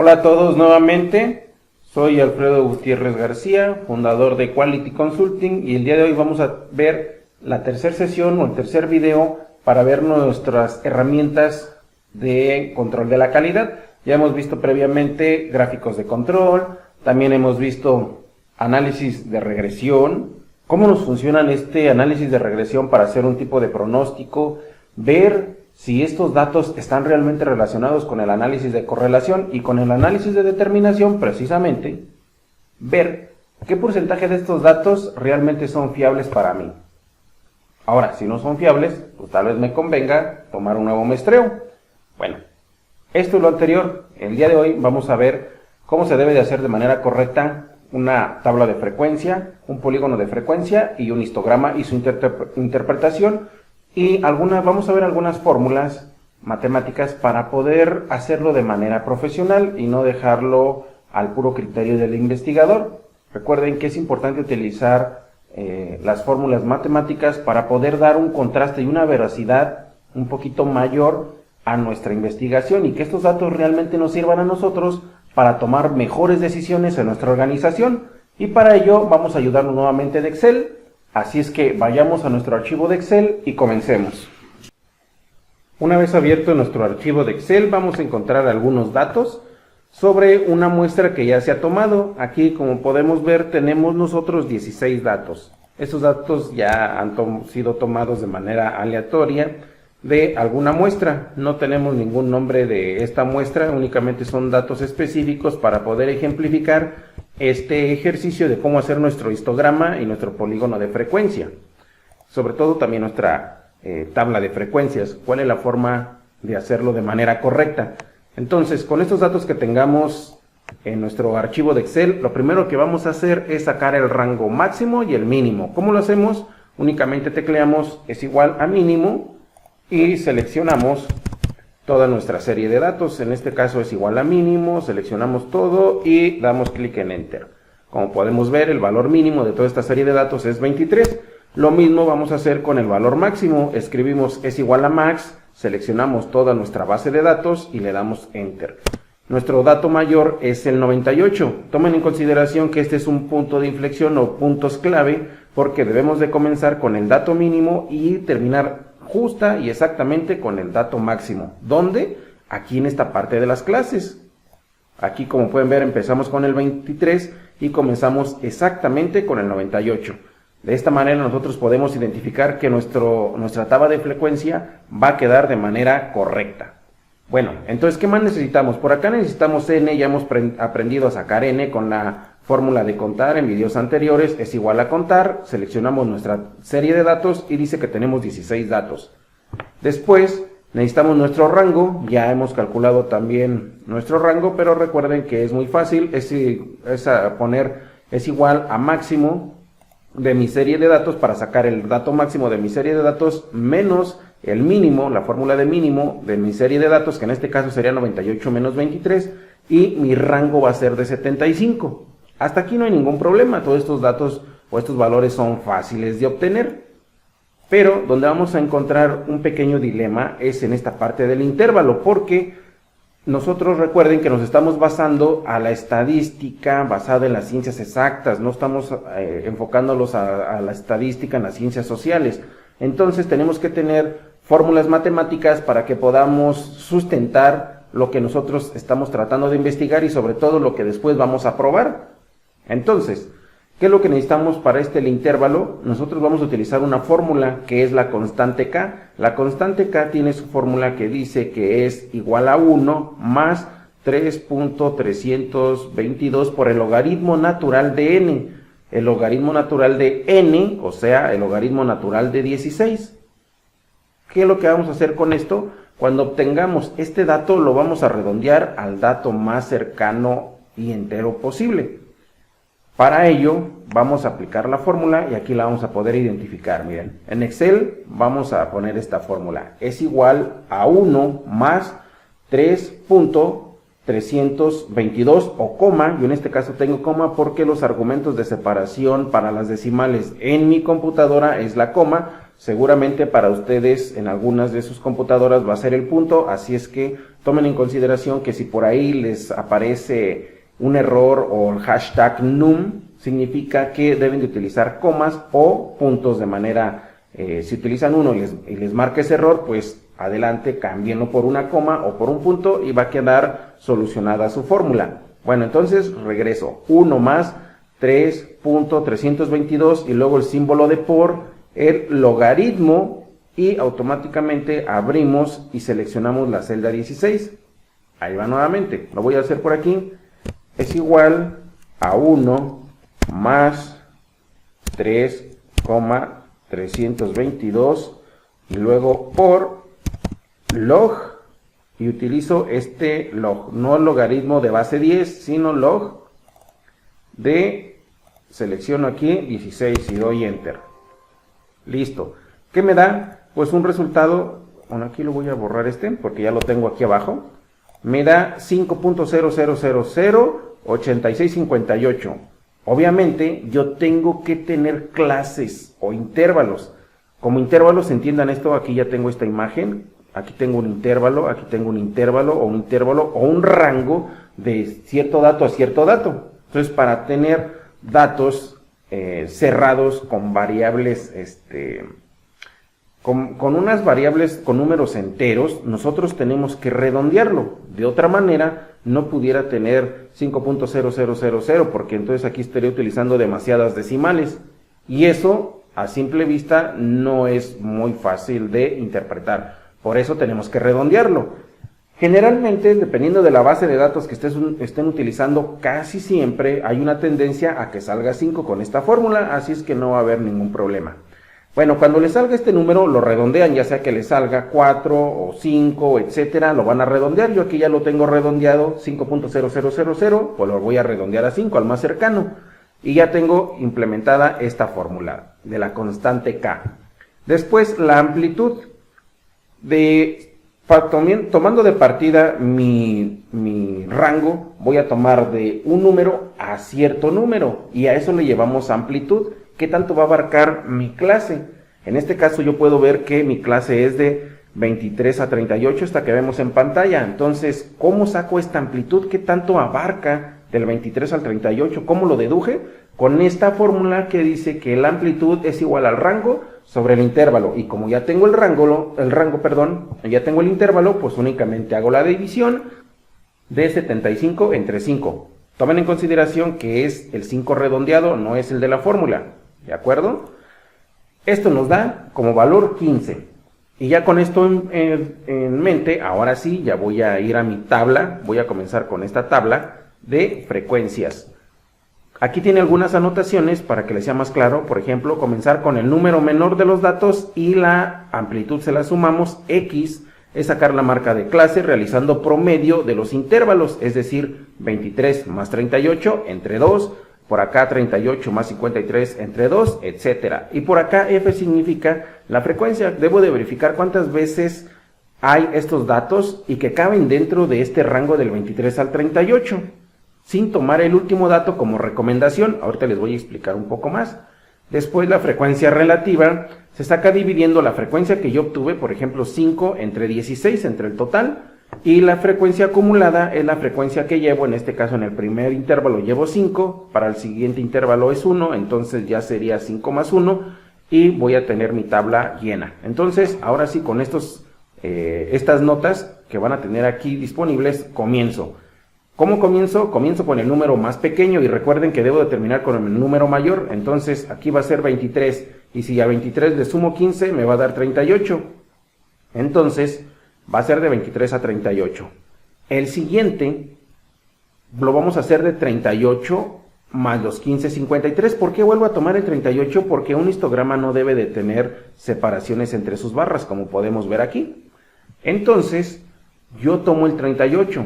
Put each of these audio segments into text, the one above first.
Hola a todos nuevamente, soy Alfredo Gutiérrez García, fundador de Quality Consulting, y el día de hoy vamos a ver la tercera sesión o el tercer video para ver nuestras herramientas de control de la calidad. Ya hemos visto previamente gráficos de control, también hemos visto análisis de regresión, cómo nos funcionan este análisis de regresión para hacer un tipo de pronóstico, ver si estos datos están realmente relacionados con el análisis de correlación y con el análisis de determinación, precisamente, ver qué porcentaje de estos datos realmente son fiables para mí. Ahora, si no son fiables, pues tal vez me convenga tomar un nuevo muestreo. Bueno, esto es lo anterior. El día de hoy vamos a ver cómo se debe de hacer de manera correcta una tabla de frecuencia, un polígono de frecuencia y un histograma y su interpretación. Y vamos a ver algunas fórmulas matemáticas para poder hacerlo de manera profesional y no dejarlo al puro criterio del investigador. Recuerden que es importante utilizar las fórmulas matemáticas para poder dar un contraste y una veracidad un poquito mayor a nuestra investigación y que estos datos realmente nos sirvan a nosotros para tomar mejores decisiones en nuestra organización. Y para ello vamos a ayudarnos nuevamente de Excel. Así es que vayamos a nuestro archivo de Excel y comencemos. Una vez abierto nuestro archivo de Excel, vamos a encontrar algunos datos sobre una muestra que ya se ha tomado. Aquí, como podemos ver, tenemos nosotros 16 datos. Estos datos ya han sido tomados de manera aleatoria de alguna muestra. No tenemos ningún nombre de esta muestra, únicamente son datos específicos para poder ejemplificar este ejercicio de cómo hacer nuestro histograma y nuestro polígono de frecuencia. Sobre todo también nuestra tabla de frecuencias, cuál es la forma de hacerlo de manera correcta. Entonces, con estos datos que tengamos en nuestro archivo de Excel, lo primero que vamos a hacer es sacar el rango máximo y el mínimo. ¿Cómo lo hacemos? Únicamente tecleamos es igual a mínimo y seleccionamos toda nuestra serie de datos. En este caso es igual a mínimo, seleccionamos todo y damos clic en Enter. Como podemos ver, el valor mínimo de toda esta serie de datos es 23. Lo mismo vamos a hacer con el valor máximo. Escribimos es igual a max, seleccionamos toda nuestra base de datos y le damos Enter. Nuestro dato mayor es el 98. Tomen en consideración que este es un punto de inflexión o puntos clave porque debemos de comenzar con el dato mínimo y terminar justa y exactamente con el dato máximo. ¿Dónde? Aquí en esta parte de las clases. Aquí, como pueden ver, empezamos con el 23 y comenzamos exactamente con el 98. De esta manera nosotros podemos identificar que nuestra tabla de frecuencia va a quedar de manera correcta. Bueno, entonces, ¿qué más necesitamos? Por acá necesitamos n, ya hemos aprendido a sacar n con la fórmula de contar en videos anteriores, es igual a contar, seleccionamos nuestra serie de datos y dice que tenemos 16 datos. Después necesitamos nuestro rango, ya hemos calculado también nuestro rango, pero recuerden que es muy fácil, es igual a máximo de mi serie de datos para sacar el dato máximo de mi serie de datos menos el mínimo, la fórmula de mínimo de mi serie de datos, que en este caso sería 98 menos 23, y mi rango va a ser de 75. Hasta aquí no hay ningún problema, todos estos datos o estos valores son fáciles de obtener. Pero donde vamos a encontrar un pequeño dilema es en esta parte del intervalo, porque nosotros recuerden que nos estamos basando a la estadística basada en las ciencias exactas, no estamos enfocándolos a la estadística en las ciencias sociales. Entonces tenemos que tener fórmulas matemáticas para que podamos sustentar lo que nosotros estamos tratando de investigar y sobre todo lo que después vamos a probar. Entonces, ¿qué es lo que necesitamos para el intervalo? Nosotros vamos a utilizar una fórmula que es la constante K. La constante K tiene su fórmula que dice que es igual a 1 más 3.322 por el logaritmo natural de n. El logaritmo natural de n, o sea, el logaritmo natural de 16. ¿Qué es lo que vamos a hacer con esto? Cuando obtengamos este dato, lo vamos a redondear al dato más cercano y entero posible. Para ello, vamos a aplicar la fórmula y aquí la vamos a poder identificar. Miren, en Excel vamos a poner esta fórmula. Es igual a 1 más 3.322 o coma. Yo en este caso tengo coma porque los argumentos de separación para las decimales en mi computadora es la coma. seguramente para ustedes en algunas de sus computadoras va a ser el punto, así es que tomen en consideración que si por ahí les aparece un error o el hashtag num, significa que deben de utilizar comas o puntos de manera, si utilizan uno y les marca ese error, pues adelante, cámbienlo por una coma o por un punto y va a quedar solucionada su fórmula. Bueno, entonces regreso, 1 más 3.322 y luego el símbolo de por, el logaritmo y automáticamente abrimos y seleccionamos la celda 16. Ahí va nuevamente, lo voy a hacer por aquí, es igual a 1 más 3.322 y luego por log, y utilizo este log, no logaritmo de base 10, sino log de, selecciono aquí 16 y doy enter. Listo. ¿Qué me da? Pues un resultado, bueno, aquí lo voy a borrar porque ya lo tengo aquí abajo. Me da 5.00008658. Obviamente yo tengo que tener clases o intervalos. Como intervalos, entiendan esto, aquí ya tengo esta imagen. Aquí tengo un intervalo, aquí tengo un intervalo o un rango de cierto dato a cierto dato. Entonces, para tener datos cerrados con variables, con unas variables con números enteros, nosotros tenemos que redondearlo. De otra manera, no pudiera tener 5.0000 porque entonces aquí estaría utilizando demasiadas decimales. Y eso, a simple vista, no es muy fácil de interpretar. Por eso tenemos que redondearlo. Generalmente, dependiendo de la base de datos que estén utilizando, casi siempre hay una tendencia a que salga 5 con esta fórmula, así es que no va a haber ningún problema. Bueno, cuando le salga este número, lo redondean, ya sea que le salga 4 o 5, etcétera, lo van a redondear. Yo aquí ya lo tengo redondeado, 5.0000, pues lo voy a redondear a 5, al más cercano. Y ya tengo implementada esta fórmula de la constante K. Después, la amplitud. Tomando de partida mi rango, voy a tomar de un número a cierto número y a eso le llevamos amplitud. ¿Qué tanto va a abarcar mi clase? En este caso yo puedo ver que mi clase es de 23 a 38, esta que vemos en pantalla. Entonces, ¿cómo saco esta amplitud? ¿Qué tanto abarca del 23 al 38? ¿Cómo lo deduje? Con esta fórmula que dice que la amplitud es igual al rango sobre el intervalo, y como ya tengo ya tengo el intervalo, pues únicamente hago la división de 75 entre 5. Tomen en consideración que es el 5 redondeado, no es el de la fórmula, ¿de acuerdo? Esto nos da como valor 15. Y ya con esto en mente, ahora sí, ya voy a ir a mi tabla, voy a comenzar con esta tabla de frecuencias. Aquí tiene algunas anotaciones para que les sea más claro. Por ejemplo, comenzar con el número menor de los datos y la amplitud se la sumamos. X es sacar la marca de clase realizando promedio de los intervalos, es decir, 23 más 38 entre 2, por acá 38 más 53 entre 2, etcétera. Y por acá F significa la frecuencia. Debo de verificar cuántas veces hay estos datos y que caben dentro de este rango del 23 al 38. Sin tomar el último dato como recomendación, ahorita les voy a explicar un poco más. Después la frecuencia relativa se saca dividiendo la frecuencia que yo obtuve, por ejemplo 5 entre 16 entre el total, y la frecuencia acumulada es la frecuencia que llevo, en este caso en el primer intervalo llevo 5, para el siguiente intervalo es 1, entonces ya sería 5 más 1 y voy a tener mi tabla llena. Entonces ahora sí, con estas notas que van a tener aquí disponibles, comienzo. ¿Cómo comienzo? Comienzo con el número más pequeño y recuerden que debo de terminar con el número mayor. Entonces aquí va a ser 23 y si a 23 le sumo 15 me va a dar 38. Entonces va a ser de 23 a 38. El siguiente lo vamos a hacer de 38 más los 15, 53. ¿Por qué vuelvo a tomar el 38? Porque un histograma no debe de tener separaciones entre sus barras, como podemos ver aquí. Entonces yo tomo el 38.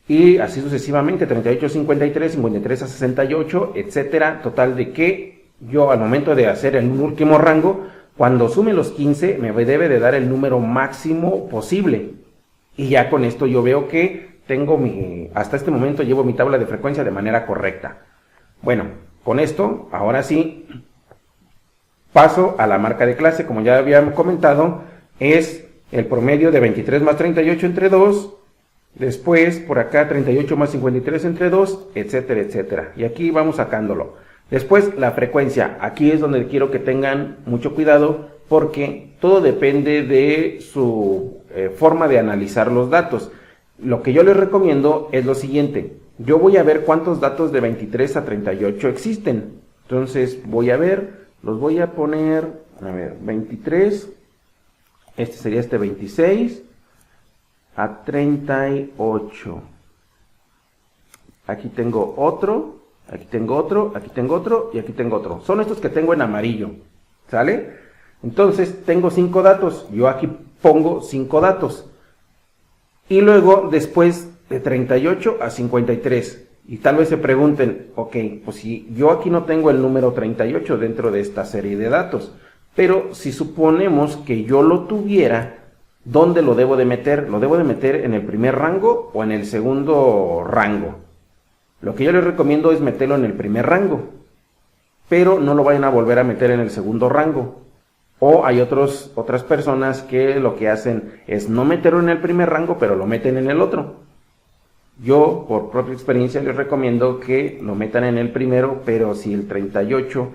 Y así sucesivamente, 38 a 53, 53 a 68, etcétera. Total de que yo al momento de hacer el último rango, cuando sume los 15, me debe de dar el número máximo posible. Y ya con esto yo veo que tengo hasta este momento llevo mi tabla de frecuencia de manera correcta. Bueno, con esto, ahora sí, paso a la marca de clase. Como ya habíamos comentado, es el promedio de 23 más 38 entre 2, después por acá 38 más 53 entre 2, etcétera, etcétera. Y aquí vamos sacándolo. Después la frecuencia. Aquí es donde quiero que tengan mucho cuidado, porque todo depende de su forma de analizar los datos. Lo que yo les recomiendo es lo siguiente. Yo voy a ver cuántos datos de 23 a 38 existen. Entonces voy a ver, los voy a poner, a ver, 23, este sería este 26 a 38. Aquí tengo otro, aquí tengo otro, aquí tengo otro y aquí tengo otro. Son estos que tengo en amarillo, ¿sale? Entonces tengo 5 datos, yo aquí pongo 5 datos. Y luego después de 38 a 53. Y tal vez se pregunten, ok, pues si yo aquí no tengo el número 38 dentro de esta serie de datos, pero si suponemos que yo lo tuviera, ¿dónde lo debo de meter? ¿Lo debo de meter en el primer rango o en el segundo rango? Lo que yo les recomiendo es meterlo en el primer rango, pero no lo vayan a volver a meter en el segundo rango. O hay otras personas que lo que hacen es no meterlo en el primer rango, pero lo meten en el otro. Yo, por propia experiencia, les recomiendo que lo metan en el primero, pero si el 38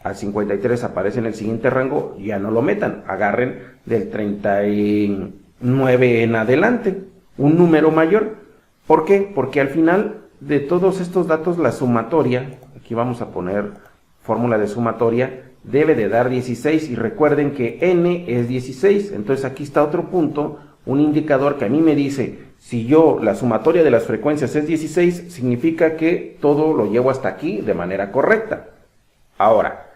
al 53 aparece en el siguiente rango, ya no lo metan. Agarren del 39 en adelante, un número mayor. ¿Por qué? Porque al final de todos estos datos, la sumatoria, aquí vamos a poner fórmula de sumatoria, debe de dar 16, y recuerden que n es 16, entonces aquí está otro punto, un indicador que a mí me dice, si yo la sumatoria de las frecuencias es 16, significa que todo lo llevo hasta aquí de manera correcta. Ahora,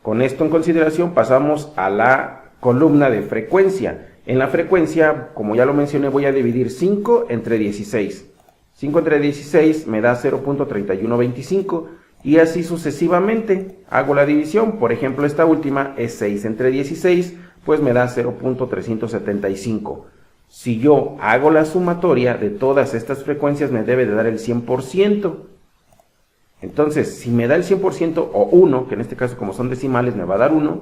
con esto en consideración pasamos a la columna de frecuencia. En la frecuencia, como ya lo mencioné, voy a dividir 5 entre 16. 5 entre 16 me da 0.3125, y así sucesivamente hago la división. Por ejemplo, esta última es 6 entre 16, pues me da 0.375. Si yo hago la sumatoria de todas estas frecuencias, me debe de dar el 100%. Entonces, si me da el 100% o 1, que en este caso como son decimales me va a dar 1,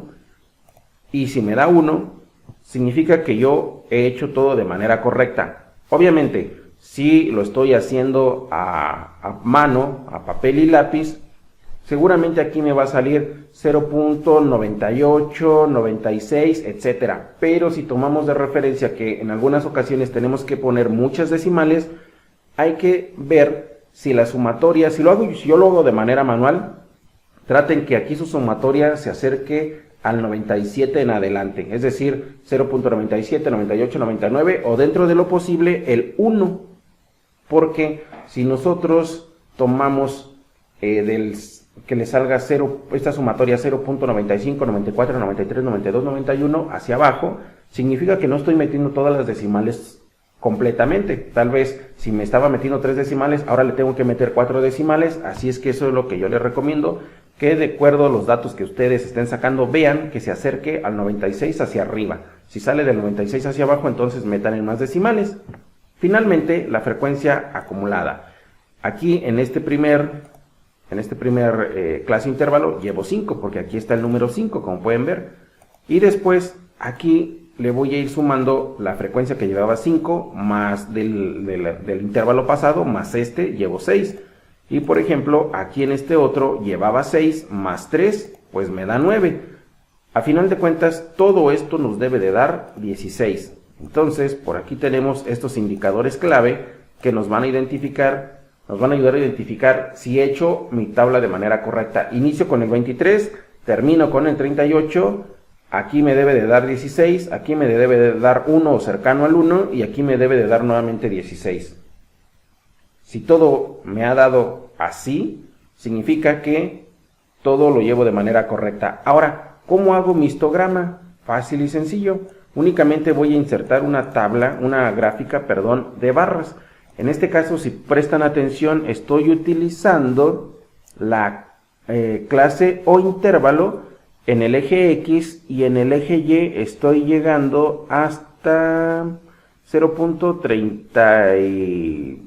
y si me da 1, significa que yo he hecho todo de manera correcta. Obviamente, si lo estoy haciendo a mano, a papel y lápiz, seguramente aquí me va a salir 0.98, 96, etcétera. Pero si tomamos de referencia que en algunas ocasiones tenemos que poner muchas decimales, hay que ver si la sumatoria, si yo lo hago de manera manual, traten que aquí su sumatoria se acerque al 97 en adelante, es decir, 0.97, 98, 99 o dentro de lo posible el 1, porque si nosotros tomamos que le salga 0, esta sumatoria 0.95, 94, 93, 92, 91 hacia abajo, significa que no estoy metiendo todas las decimales completamente. Tal vez si me estaba metiendo 3 decimales, ahora le tengo que meter 4 decimales, así es que eso es lo que yo les recomiendo, que de acuerdo a los datos que ustedes estén sacando, vean que se acerque al 96 hacia arriba. Si sale del 96 hacia abajo, entonces metan en más decimales. Finalmente, la frecuencia acumulada. Aquí en este primer clase intervalo llevo 5, porque aquí está el número 5, como pueden ver. Y después aquí le voy a ir sumando la frecuencia que llevaba 5, más del intervalo pasado, más este, llevo 6. Y por ejemplo, aquí en este otro llevaba 6, más 3, pues me da 9. A final de cuentas, todo esto nos debe de dar 16. Entonces, por aquí tenemos estos indicadores clave que nos van a identificar, nos van a ayudar a identificar si he hecho mi tabla de manera correcta. Inicio con el 23, termino con el 38, aquí me debe de dar 16, aquí me debe de dar 1 o cercano al 1 y aquí me debe de dar nuevamente 16. Si todo me ha dado así, significa que todo lo llevo de manera correcta. Ahora, ¿cómo hago mi histograma? Fácil y sencillo. Únicamente voy a insertar una gráfica de barras. En este caso, si prestan atención, estoy utilizando la clase o intervalo en el eje X, y en el eje Y estoy llegando hasta 0.30,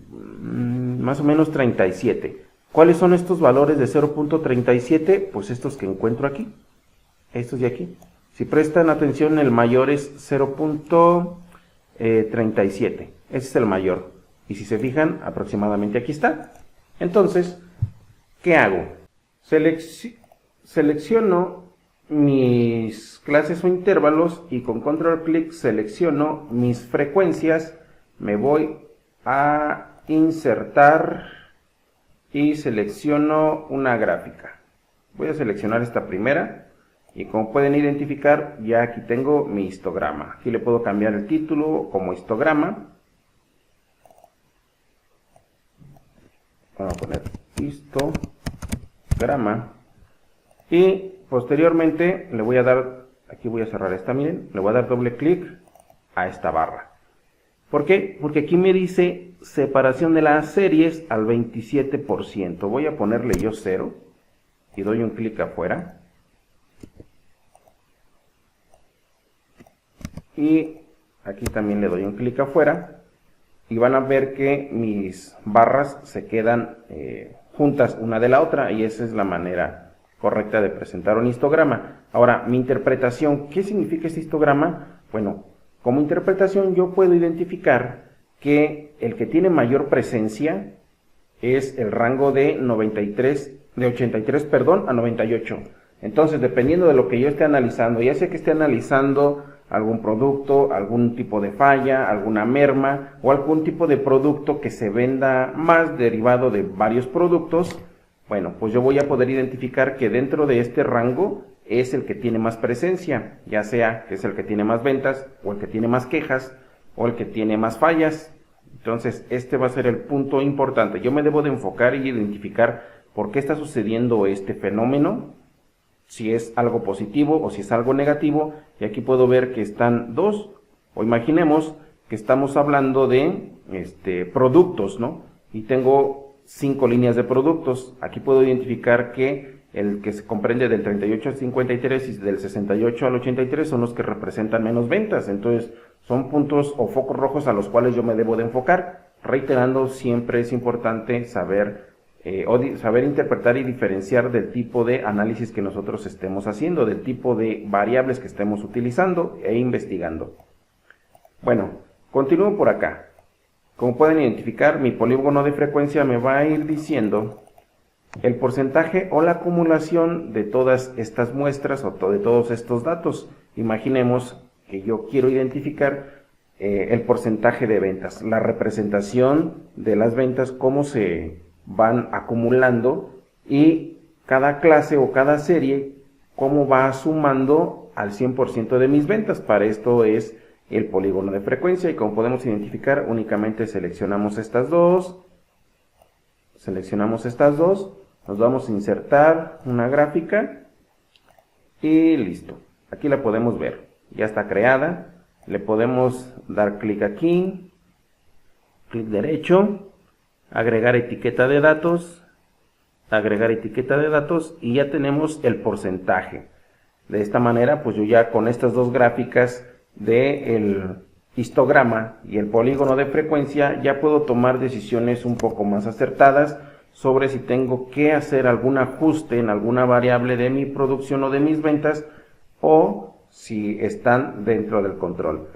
más o menos 37. ¿Cuáles son estos valores de 0.37? Pues estos que encuentro aquí. estos de aquí. Si prestan atención, el mayor es 0.37, ese es el mayor. Y si se fijan, aproximadamente aquí está. Entonces, ¿qué hago? Selecciono mis clases o intervalos y con control clic selecciono mis frecuencias. Me voy a insertar y selecciono una gráfica. Voy a seleccionar esta primera y como pueden identificar, ya aquí tengo mi histograma. Aquí le puedo cambiar el título como histograma. Vamos a poner histograma y posteriormente le voy a dar, aquí voy a cerrar esta, miren, le voy a dar doble clic a esta barra. ¿Por qué? Porque aquí me dice separación de las series al 27%. Voy a ponerle yo 0 y doy un clic afuera. Y aquí también le doy un clic afuera. Y van a ver que mis barras se quedan juntas una de la otra. Y esa es la manera correcta de presentar un histograma. Ahora, mi interpretación, ¿qué significa este histograma? Bueno, como interpretación yo puedo identificar que el que tiene mayor presencia es el rango de 83 a 98. Entonces, dependiendo de lo que yo esté analizando, ya sea que esté analizando algún producto, algún tipo de falla, alguna merma o algún tipo de producto que se venda más derivado de varios productos, bueno, pues yo voy a poder identificar que dentro de este rango es el que tiene más presencia, ya sea que es el que tiene más ventas, o el que tiene más quejas, o el que tiene más fallas. Entonces, este va a ser el punto importante. Yo me debo de enfocar y identificar por qué está sucediendo este fenómeno, si es algo positivo o si es algo negativo, y aquí puedo ver que están dos, o imaginemos que estamos hablando de productos, ¿no? Y tengo 5 líneas de productos. Aquí puedo identificar que el que se comprende del 38 al 53 y del 68 al 83 son los que representan menos ventas. Entonces, son puntos o focos rojos a los cuales yo me debo de enfocar. Reiterando, siempre es importante saber interpretar y diferenciar del tipo de análisis que nosotros estemos haciendo, del tipo de variables que estemos utilizando e investigando. Bueno, continúo por acá. Como pueden identificar, mi polígono de frecuencia me va a ir diciendo el porcentaje o la acumulación de todas estas muestras o de todos estos datos. Imaginemos que yo quiero identificar el porcentaje de ventas, la representación de las ventas, cómo se van acumulando y cada clase o cada serie, cómo va sumando al 100% de mis ventas. Para esto es el polígono de frecuencia y como podemos identificar, únicamente seleccionamos estas dos, nos vamos a insertar una gráfica y listo. Aquí la podemos ver, ya está creada. Le podemos dar clic aquí, clic derecho, agregar etiqueta de datos y ya tenemos el porcentaje. De esta manera, pues yo ya con estas dos gráficas del histograma y el polígono de frecuencia ya puedo tomar decisiones un poco más acertadas sobre si tengo que hacer algún ajuste en alguna variable de mi producción o de mis ventas o si están dentro del control.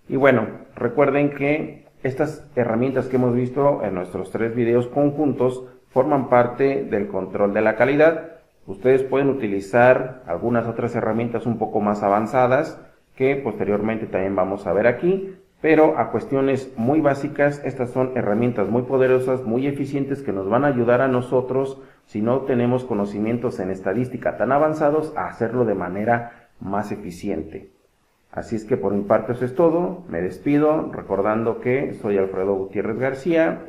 Y bueno, recuerden que estas herramientas que hemos visto en nuestros 3 videos conjuntos forman parte del control de la calidad. Ustedes pueden utilizar algunas otras herramientas un poco más avanzadas que posteriormente también vamos a ver aquí, pero a cuestiones muy básicas, estas son herramientas muy poderosas, muy eficientes que nos van a ayudar a nosotros, si no tenemos conocimientos en estadística tan avanzados, a hacerlo de manera más eficiente. Así es que por mi parte eso es todo, me despido recordando que soy Alfredo Gutiérrez García,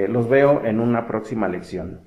los veo en una próxima lección.